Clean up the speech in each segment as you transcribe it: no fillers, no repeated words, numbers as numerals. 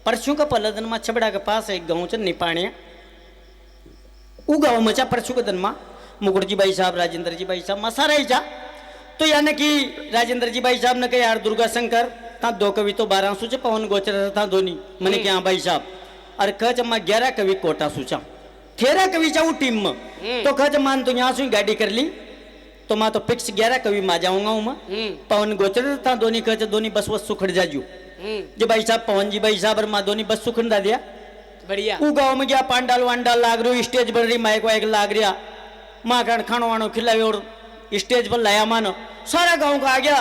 परसों का पहला दिन में छबड़ा के पास एक गाँव च निपाणिया वो गाँव में चा परसों के दिन में मुकुट जी भाई साहब राजेंद्र जी भाई साहब मसा रही जा तो यानी कि राजेंद्र जी भाई साहब ने कहा यार दुर्गा शंकर था दो कवि तो 12 सूचे पवन गोचर था दोनी मैंने क्या भाई साहब अरे कह मैं 11 कवि कोटा सूचा 13 कवि चाहूँ टीम में तो कह मान तो यहाँ से गाड़ी कर ली तो मैं तो फिक्स 11 कवि मा जाऊंगा हूँ मैं पवन गोचर था दोनी कह दोनी बस बस सुखड़ जाजू जो भाई साहब पवन जी भाई साहब और माँ दोनी बस सुखड़ दा दिया बढ़िया वो गाँव में गया पांडाल वांडाल लाग रही स्टेज बन रही माइक वाइक लाग रहा माँ का खानो वानो खिलावे और स्टेज पर लाया मानो सारा गांव का आ गया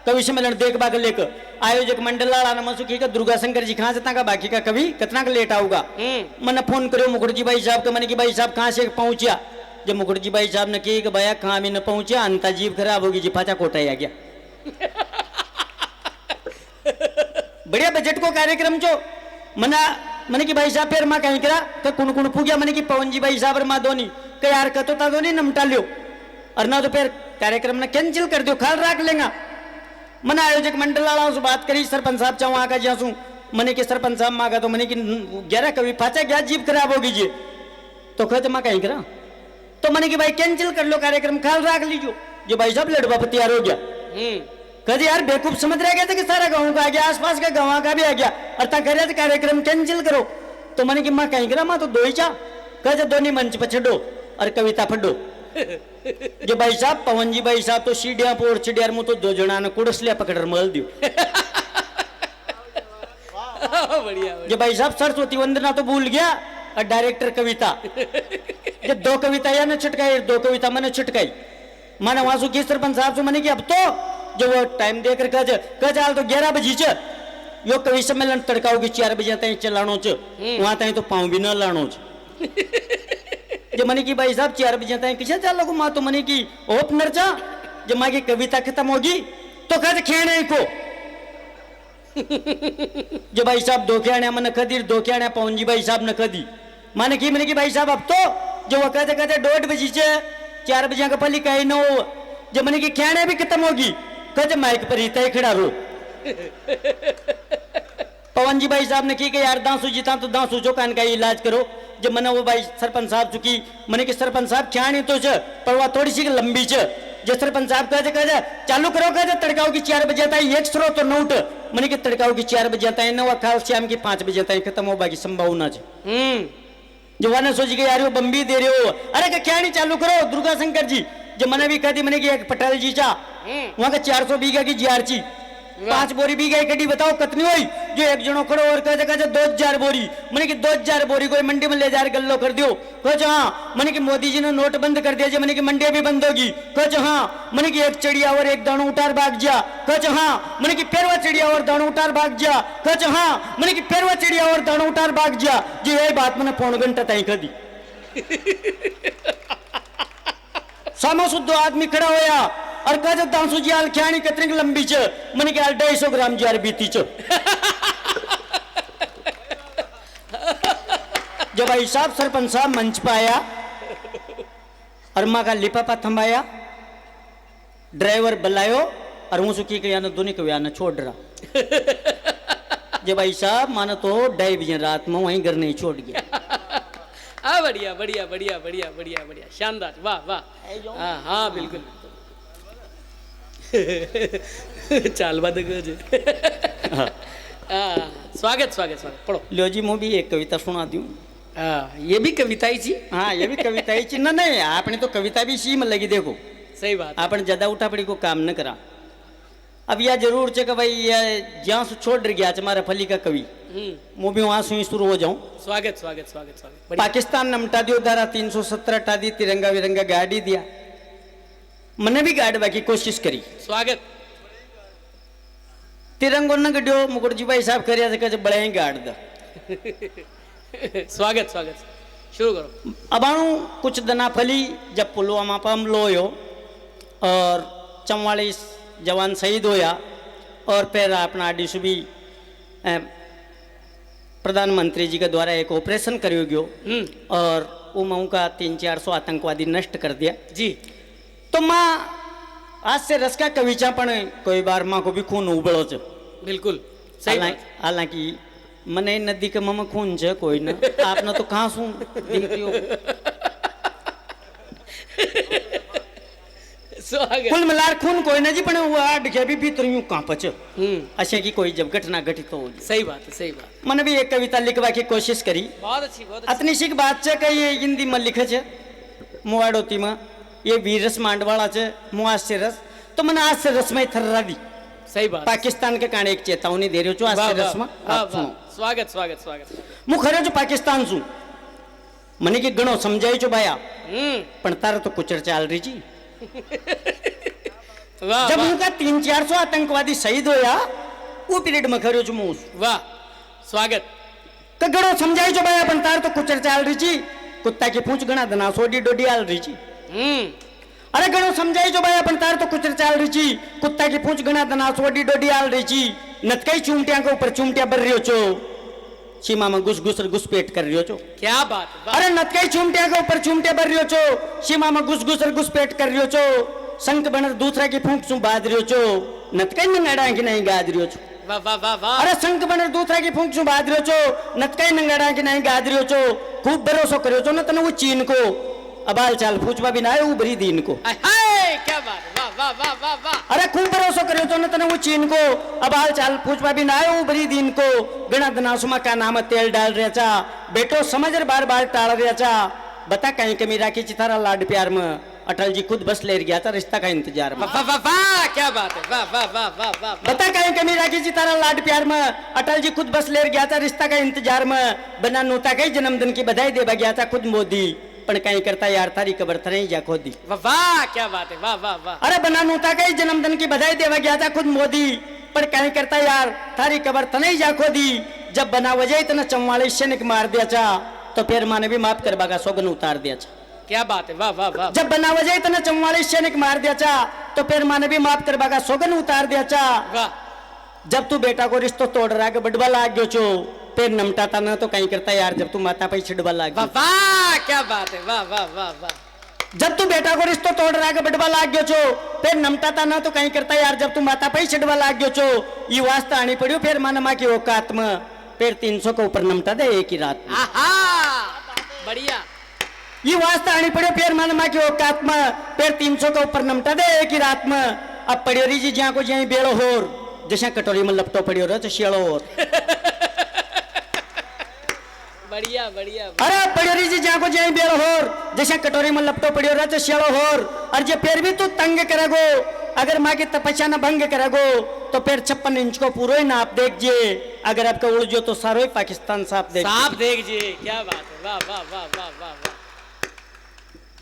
कवि सम्मेलन देख बाग लेकर आयोजक मंडल लाना मसुखी का दुर्गा शंकर जी कहाँ से का बाकी का कवि कितना का लेट आऊगा मैंने फोन करो मुखर्जी भाई साहब का मैंने कि भाई साहब कहाँ से पहुंचा जब मुखर्जी भाई साहब ने कही कि भैया कहाँ भी न पहुंचा अंता जीव खराब होगी जी फाचा कोटा आ गया बढ़िया बजट को कार्यक्रम जो मना मैंने कि भाई साहब फिर माँ कहीं करा तो कुण कुण फूगया मैंने कि पवन जी भाई साहब और माँ धोनी कह यार कतो ता धोनी नमटा लियो और ना तो फिर कार्यक्रम ने कैंसिल कर दियो खाल रख लेगा मैंने आयोजक मंडल वाला से बात करी सरपंच साहब चाहूँ आका जासू मैंने कि सरपंच साहब मांगा तो मैंने कि 11 कवि फाचा गया जीप खराब होगी जी तो कहते माँ कहीं करा तो मैंने कि भाई कैंसिल कर लो कार्यक्रम खाल रख लीजिए जो भाई साहब लड़वा पर तैयार हो गया कहते यार बेवकूफ समझ रह गया था कि सारा गाँव का आ गया आसपास का गाँव का भी आ गया और ता कह रहे थे कार्यक्रम कैंसिल करो तो मैंने कि माँ कहीं करा माँ तो दो ही चा कहते दोनों मंच पर छो और कविता फडो जो भाई साहब पवन जी भाई साहब तो सीढ़िया पोर चिड़ियार मुँह तो दो जना ने कुड़स लिया पकड़ मल दियो बढ़िया जो भाई साहब सरस्वती वंदना तो भूल गया और डायरेक्टर कविता जब 2 कविता या ने छिटकाई 2 कविता मैंने छिटकाई माने वहां की सरपंच साहब से मैंने कि अब तो जो वो टाइम देकर कह चाल तो 11 बजे च यो कवि सम्मेलन तड़काओगी 4 बजे तक चलानो च वहां तक तो पाँव भी न लानो च जब मैंने की भाई साहब 4 बजे तक किसे चालो को माँ तो मैंने की ओपनर चा जब माँ की कविता खत्म होगी तो कहते खेने को जो भाई साहब 2 खेणे मैंने खदी 2 खेणे पवन जी भाई साहब ने खदी मैंने की भाई साहब अब तो जो वो कहते 1:30 बजे से 4 बजे का पली कहीं न हो जब मैंने की खेणे भी खत्म होगी कहते माइक पर ही तय खड़ा रो पवन जी भाई साहब ने की यार दांसू जीता तो दांसू जो कान का इलाज करो जब मैंने वो भाई सरपंच साहब चुकी मैंने कि सरपंच साहब ख्याणी तो पर वह थोड़ी सी लंबी जो सरपंच साहब कहे चालू करो कहे तड़काओ की 4 बजे तक एक स्रोत तो नोट मैंने कि तड़काओ की 4 बजे तक न खाल शाम की 5 बजे तक खत्म हो बाकी संभावना जो वाने सोच के यार वो बम्बी दे रहे हो अरे क्या नहीं चालू करो दुर्गा शंकर जी जब मैंने भी कह दी मैंने कि एक पटेल जी चा वहां का 400 बीघा की जीआरची 5 बोरी बीघा कड़ी बताओ कितनी हुई जो एक जनो खड़ो और कहते 2000 बोरी मैंने कि 2000 बोरी कोई मंडी में ले जा गल्लो कर दियो कहो हाँ मैंने कि मोदी जी ने नोट बंद कर दिया मैंने कि मंडिया भी बंद होगी कहो हाँ मैंने कि एक चिड़िया और एक दाणू उतार भाग जा कहो हाँ मैंने कि पेरवा चिड़िया और दाणू उतार भाग जा कहो हाँ मैंने कि पेरवा चिड़िया और दाणू उतार भाग जा जो यही बात मैंने 1.5 घंटा तय कर दी सामो शुद्ध आदमी खड़ा होया और कह दांसू जी हाल ख्याणी कितनी लंबी च मैंने क्या 250 ग्राम जी बीती च जब भाई साहब सरपंच साहब मंच पर आया और माँ का लिपापा थमाया ड्राइवर बुलायो और हूँ सुखी के दोनों को याना छोड़ रहा जब भाई साहब मानो तो 2:30 बजे रात में वहीं घर नहीं छोड़ गया हाँ बढ़िया बढ़िया बढ़िया बढ़िया बढ़िया बढ़िया शानदार वाह वाह हाँ हाँ बिल्कुल चाल बात स्वागत स्वागत स्वागत पढ़ो लो जी मैं भी एक कविता सुना दूं ये भी कविता ही थी हाँ ये भी कविता ही ना नहीं आपने तो कविता भी सी में लगी देखो सही बात आपने ज्यादा उठा पड़ी को काम न करा अब यह जरूर चे कि भाई ये जहाँ से छोड़ गया हमारा फली का कवि मैं भी वहां से शुरू हो जाऊं स्वागत स्वागत स्वागत स्वागत पाकिस्तान नमटा दियो धारा 370 हटा दी तिरंगा विरंगा गाड़ी दिया मैंने भी गाड़वा की कोशिश करी स्वागत तिरंगो न गड्यो मुकुट जी भाई साहब करिया बड़े ही गाड़ द स्वागत स्वागत शुरू करो अब आणु कुछ दना फली जब पुलवामा पर हमलो हो और 44 जवान शहीद होया और फिर अपना आडीसुबी प्रधानमंत्री जी के द्वारा एक ऑपरेशन करियो गयो और वो मऊ का 300-400 आतंकवादी नष्ट कर दिया जी तो माँ आज से रस का कविचा पण कोई बार माँ को भी खून उबड़ो च बिल्कुल सही हालांकि મને નદી કે મમ ખૂન છે કોઈ ને આપને તો કहाँ શું દીકરીઓ स्वागत कुल मिलार खून कोई ना जी पण वो आड के भी भीतरियों कांप छ हम्म, अशे की कोई जब घटना घटित हो सही बात है, सही बात। मैंने भी एक कविता लिखवा की कोशिश करी बहुत अच्छी, बहुत अच्छी। अतनी सी बात છે કે ये हिंदी में लिखे છે मुवाडोती में ये वीरस मांडवाला છે मुआस्य रस तो मैंने आज से रस में थर्रा दी सही बात। पाकिस्तान के काणे एक चेतावनी दे रही हूँ आज वाह, से रस वाह, में वाह, आप सुनो वाह। स्वागत, स्वागत, स्वागत। હું ખરે છું પાકિસ્તાન છું મને કે ઘણો સમજાય છો બાયા हम्म, પણ તારે તો કુચર ચાલ રહી જી वाह, जब वाह, उनका 300-400 आतंकवादी शहीद होया वो पीरियड में खर्यो છું હું वाह, स्वागत। તો ઘણો સમજાય છો બાયા પણ તારે તો કુચર ચાલ રહી જી कुत्ता की पूंछ घना दना सोडी डोडी आल रही ची हम्म, अरे घणो समझाई जो बाया पण तार तो कुचर चाल रही ची कुत्ता की पूंछ घना दना सोडी डोडी आल रही ची नतकई चूमटिया के ऊपर चूमटिया भर रियो छो सीमा में घुस घुसपेट कर रियो छो क्या बात है, वाह। अरे नतकई चूमटिया के ऊपर चूमटिया भर रियो छो सीमा में घुसपेट कर रियो छो संक बनर दूसरा की फूंक सु बाद रियो छो नतकई नंगाड़ा की नहीं गाद रियो छो वाह, वाह, वाह, वाह। अरे संक बनर दूसरा की फूंक सु बाद रियो छो नतकई नंगाड़ा की नहीं गाद रियो छो खूब भरोसो करियो छो न तने वो चीन को अबाल चाल पूछवा भी ना आए उबरी दीन को हाय, हाय, क्या बात है, वाह, वाह, वाह, वाह, वाह। अरे खूब भरोसो करियो छो न तने वो चीन को अबाल चाल पूछवा भी ना आए उबरी दीन को गणा दनासुमा का नाम तेल डाल रिया चा बेटो समझ बार बार टाल रिया चा बता कहीं कमी राखी चितारा लाड प्यार में अटल जी खुद बस ले गया था रिश्ता का इंतजार में वाह, वाह, वाह, वाह, क्या बात है, वाह, वाह, वाह, वाह, वाह, वाह। बता कहीं कमी राखी जी तारा लाड प्यार में अटल जी खुद बस ले गया था रिश्ता का इंतजार में बना नूता कई जन्मदिन की बधाई देवा गया था खुद मोदी पण कहीं करता यार थारी कबर थने जा खोदी वाह, वाह, क्या बात है, वाह, वाह, वाह। अरे बना नूता कई जन्मदिन की बधाई देवा गया था खुद मोदी पर कहीं करता यार थारी कबर थने जा खोदी जब बना वजह इतना 44 सैनिक मार दिया था तो फिर माने भी माफ करवा का सोगन उतार दिया था क्या बात है, वाह, वाह, वाह। जब बना वजह इतना 44 सैनिक मार दिया था तो फिर माने भी माफ करवा का सोगन उतार दिया था वाह, जब तू बेटा को रिश्तो तोड़ रहा है बडवा लाग गयो छो फिर नमटाता न तो कहीं करता यार जब तू माता पे छिड़वा लाग वाह, गयो वाह, क्या बात है, वाह, वाह, वाह, वाह। जब तू बेटा को रिश्तो तोड़ रहा है बडवा लाग गयो छो फिर नमटाता न तो कहीं करता यार जब तू माता पे छिड़वा लाग गयो छो ये वास्ता आनी पड़ियो फिर मन मां की औकात में फिर 300 के ऊपर नमटा दे एक ही रात में आहा, बढ़िया। ये वास्ता आनी पड़ियो फिर मन मां की औकात में फिर 300 के ऊपर नमटा दे एक ही रात में अब पड़ियो रही जी ज्यां को ज्यां बेड़ो होर जैसे कटोरी में लपटो पड़ियो रहो तो शियालो होर बढ़िया, बढ़िया। अरे पड़ियोरी जी जाको जाई बेर होर जैसे कटोरी में लपटो पड़ियो रह शेड़ो होर और जे फिर भी तू तंग करेगो अगर माँ की तपस्या न भंग करेगो तो फिर 56 इंच को पूरा ही नाप देखिए अगर आपका उलझो तो सारो ही पाकिस्तान साफ देख साफ देखिए, क्या बात है, वाह, वाह, वाह, वाह, वाह, वाह।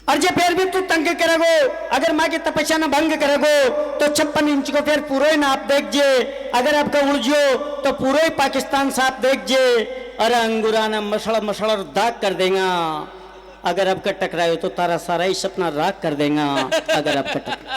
और जे फिर भी तू तंग करेगो अगर माँ की तपस्या न भंग करेगो तो 56 इंच को फिर पूरा ही नाप देखिए अगर आपका उलझो तो पूरा ही पाकिस्तान साफ देखिए अरे अंगुराना मसड़ा दाग कर देगा अगर आपका टकराए तो तारा सारा ही सपना राख कर देगा अगर आपका टकराए